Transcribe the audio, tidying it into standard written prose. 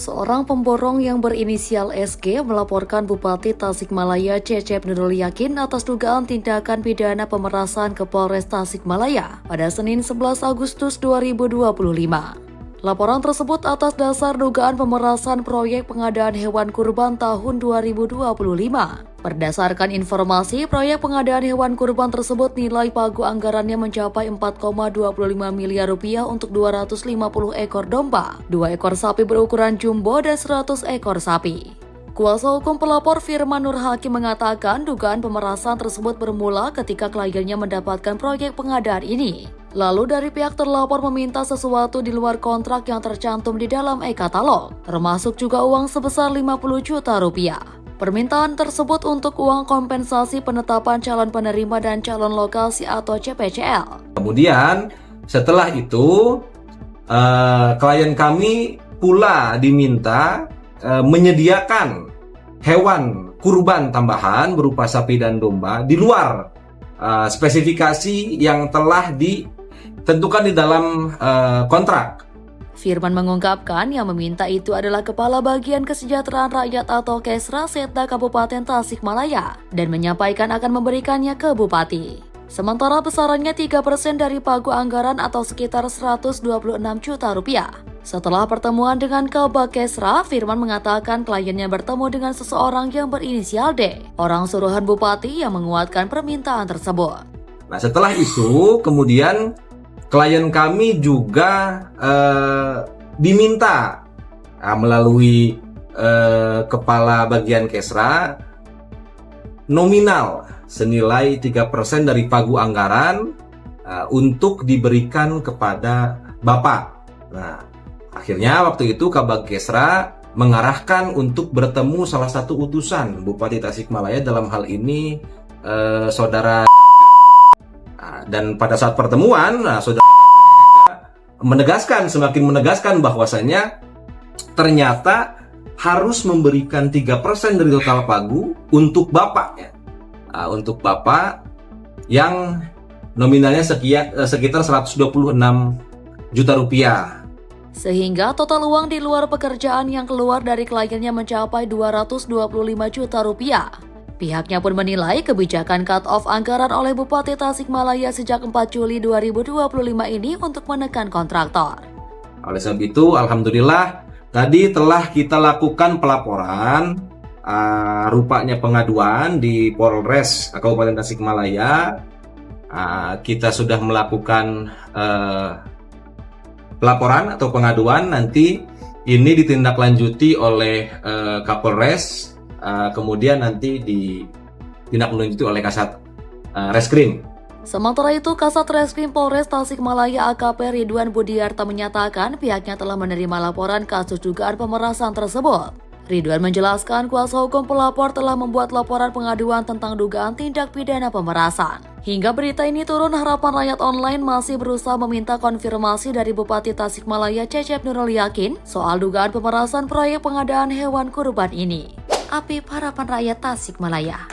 Seorang pemborong yang berinisial SG melaporkan Bupati Tasikmalaya Cecep Nurul Yakin atas dugaan tindakan pidana pemerasan ke Polres Tasikmalaya pada Senin 11 Agustus 2025. Laporan tersebut atas dasar dugaan pemerasan proyek pengadaan hewan kurban tahun 2025. Berdasarkan informasi, proyek pengadaan hewan kurban tersebut nilai pagu anggarannya mencapai 4,25 miliar rupiah untuk 250 ekor domba, 2 ekor sapi berukuran jumbo, dan 100 ekor sapi. Kuasa hukum pelapor Firman Nur Hakim mengatakan dugaan pemerasan tersebut bermula ketika kliennya mendapatkan proyek pengadaan ini. Lalu dari pihak terlapor meminta sesuatu di luar kontrak yang tercantum di dalam e-katalog, termasuk juga uang sebesar 50 juta rupiah. Permintaan tersebut untuk uang kompensasi penetapan calon penerima dan calon lokasi atau CPCL. Kemudian setelah itu klien kami pula diminta menyediakan hewan kurban tambahan berupa sapi dan domba di luar spesifikasi yang telah ditentukan di dalam kontrak. Firman mengungkapkan yang meminta itu adalah Kepala Bagian Kesejahteraan Rakyat atau Kesra Setda Kabupaten Tasikmalaya dan menyampaikan akan memberikannya ke Bupati. Sementara besarannya 3% dari pagu anggaran atau sekitar 126 juta rupiah. Setelah pertemuan dengan Kabak Kesra, Firman mengatakan kliennya bertemu dengan seseorang yang berinisial D, orang suruhan Bupati yang menguatkan permintaan tersebut. Nah, setelah itu kemudian klien kami juga diminta melalui Kepala Bagian Kesra nominal senilai 3% dari pagu anggaran untuk diberikan kepada Bapak. Nah, akhirnya waktu itu Kabag Kesra mengarahkan untuk bertemu salah satu utusan Bupati Tasikmalaya, dalam hal ini Saudara. Dan pada saat pertemuan, Saudara juga semakin menegaskan bahwasanya ternyata harus memberikan 3% dari total pagu untuk Bapaknya. Untuk Bapak yang nominalnya sekitar 126 juta rupiah. Sehingga total uang di luar pekerjaan yang keluar dari kliennya mencapai 225 juta rupiah. Pihaknya pun menilai kebijakan cut-off anggaran oleh Bupati Tasikmalaya sejak 4 Juli 2025 ini untuk menekan kontraktor. Oleh sebab itu, alhamdulillah tadi telah kita lakukan pelaporan, rupanya pengaduan di Polres Kabupaten Tasikmalaya. Kita sudah melakukan pelaporan atau pengaduan, nanti ini ditindaklanjuti oleh Kapolres. Kemudian nanti ditindaklanjuti oleh Kasat Reskrim. Sementara itu, Kasat Reskrim Polres Tasikmalaya AKP Ridwan Budiarta menyatakan pihaknya telah menerima laporan kasus dugaan pemerasan tersebut. Ridwan menjelaskan kuasa hukum pelapor telah membuat laporan pengaduan tentang dugaan tindak pidana pemerasan. Hingga berita ini turun, Harapan Rakyat Online masih berusaha meminta konfirmasi dari Bupati Tasikmalaya Cecep Nurul Yakin soal dugaan pemerasan proyek pengadaan hewan kurban ini. Apip, Harapan Rakyat Tasikmalaya.